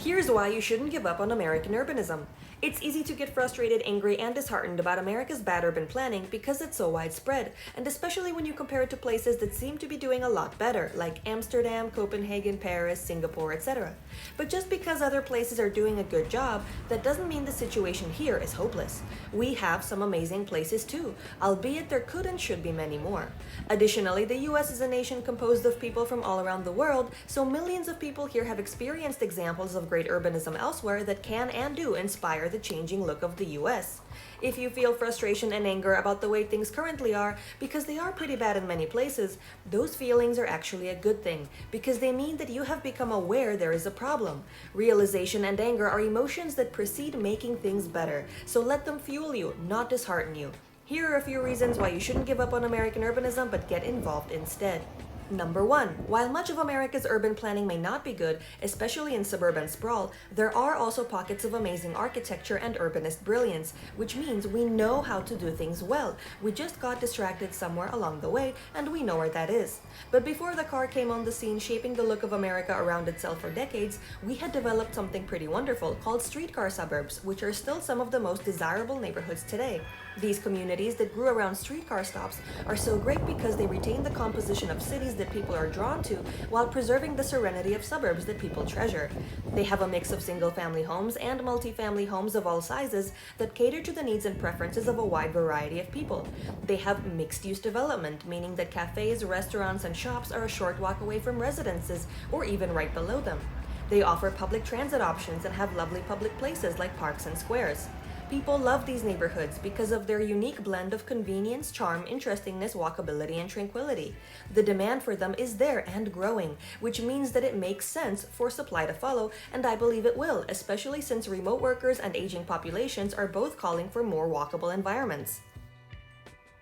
Here's why you shouldn't give up on American urbanism. It's easy to get frustrated, angry, and disheartened about America's bad urban planning because it's so widespread, and especially when you compare it to places that seem to be doing a lot better, like Amsterdam, Copenhagen, Paris, Singapore, etc. But just because other places are doing a good job, that doesn't mean the situation here is hopeless. We have some amazing places too, albeit there could and should be many more. Additionally, the US is a nation composed of people from all around the world, so millions of people here have experienced examples of great urbanism elsewhere that can and do inspire the changing look of the US. If you feel frustration and anger about the way things currently are, because they are pretty bad in many places, those feelings are actually a good thing, because they mean that you have become aware there is a problem. Realization and anger are emotions that precede making things better, so let them fuel you, not dishearten you. Here are a few reasons why you shouldn't give up on American urbanism but get involved instead. Number 1. While much of America's urban planning may not be good, especially in suburban sprawl, there are also pockets of amazing architecture and urbanist brilliance, which means we know how to do things well. We just got distracted somewhere along the way, and we know where that is. But before the car came on the scene shaping the look of America around itself for decades, we had developed something pretty wonderful called streetcar suburbs, which are still some of the most desirable neighborhoods today. These communities that grew around streetcar stops are so great because they retain the composition of cities that people are drawn to while preserving the serenity of suburbs that people treasure. They have a mix of single-family homes and multi-family homes of all sizes that cater to the needs and preferences of a wide variety of people. They have mixed-use development, meaning that cafes, restaurants, and shops are a short walk away from residences or even right below them. They offer public transit options and have lovely public places like parks and squares. People love these neighborhoods because of their unique blend of convenience, charm, interestingness, walkability, and tranquility. The demand for them is there and growing, which means that it makes sense for supply to follow, and I believe it will, especially since remote workers and aging populations are both calling for more walkable environments.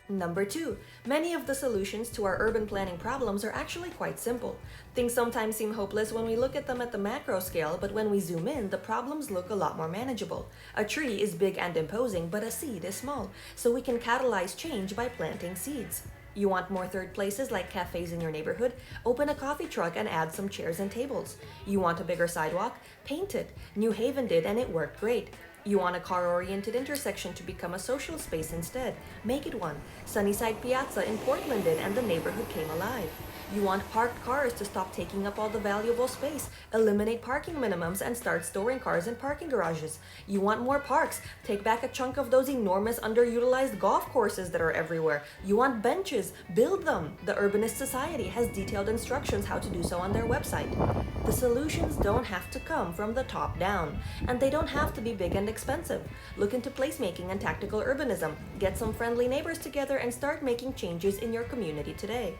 Number 2. Many of the solutions to our urban planning problems are actually quite simple. Things sometimes seem hopeless when we look at them at the macro scale, but when we zoom in, the problems look a lot more manageable. A tree is big and imposing, but a seed is small, so we can catalyze change by planting seeds. You want more third places like cafes in your neighborhood? Open a coffee truck and add some chairs and tables. You want a bigger sidewalk? Paint it. New Haven did, and it worked great. You want a car-oriented intersection to become a social space instead? Make it one. Sunnyside Piazza in Portland did, and the neighborhood came alive. You want parked cars to stop taking up all the valuable space? Eliminate parking minimums and start storing cars in parking garages. You want more parks? Take back a chunk of those enormous underutilized golf courses that are everywhere. You want benches? Build them. The Urbanist Society has detailed instructions how to do so on their website. The solutions don't have to come from the top down, and they don't have to be big and expensive. Look into placemaking and tactical urbanism. Get some friendly neighbors together and start making changes in your community today.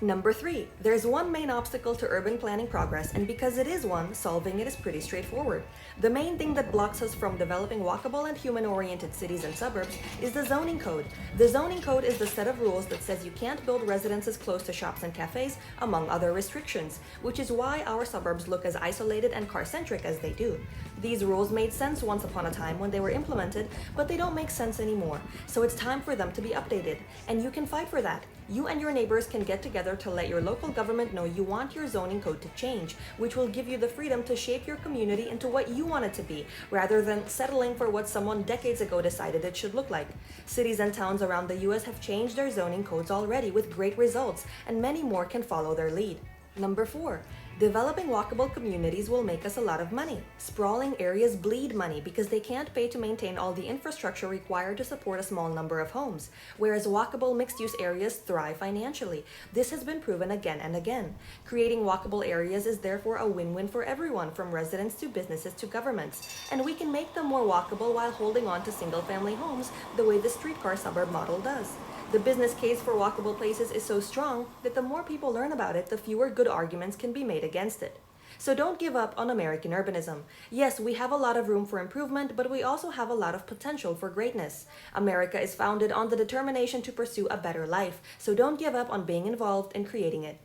Number 3. There's one main obstacle to urban planning progress, and because it is one, solving it is pretty straightforward. The main thing that blocks us from developing walkable and human-oriented cities and suburbs is the zoning code. The zoning code is the set of rules that says you can't build residences close to shops and cafes, among other restrictions, which is why our suburbs look as isolated and car-centric as they do. These rules made sense once upon a time when they were implemented, but they don't make sense anymore, so it's time for them to be updated, and you can fight for that. You and your neighbors can get together to let your local government know you want your zoning code to change, which will give you the freedom to shape your community into what you want it to be, rather than settling for what someone decades ago decided it should look like. Cities and towns around the US have changed their zoning codes already with great results, and many more can follow their lead. Number 4. Developing walkable communities will make us a lot of money. Sprawling areas bleed money because they can't pay to maintain all the infrastructure required to support a small number of homes, whereas walkable mixed-use areas thrive financially. This has been proven again and again. Creating walkable areas is therefore a win-win for everyone, from residents to businesses to governments, and we can make them more walkable while holding on to single-family homes the way the streetcar suburb model does. The business case for walkable places is so strong that the more people learn about it, the fewer good arguments can be made against it. So don't give up on American urbanism. Yes, we have a lot of room for improvement, but we also have a lot of potential for greatness. America is founded on the determination to pursue a better life, so don't give up on being involved in creating it.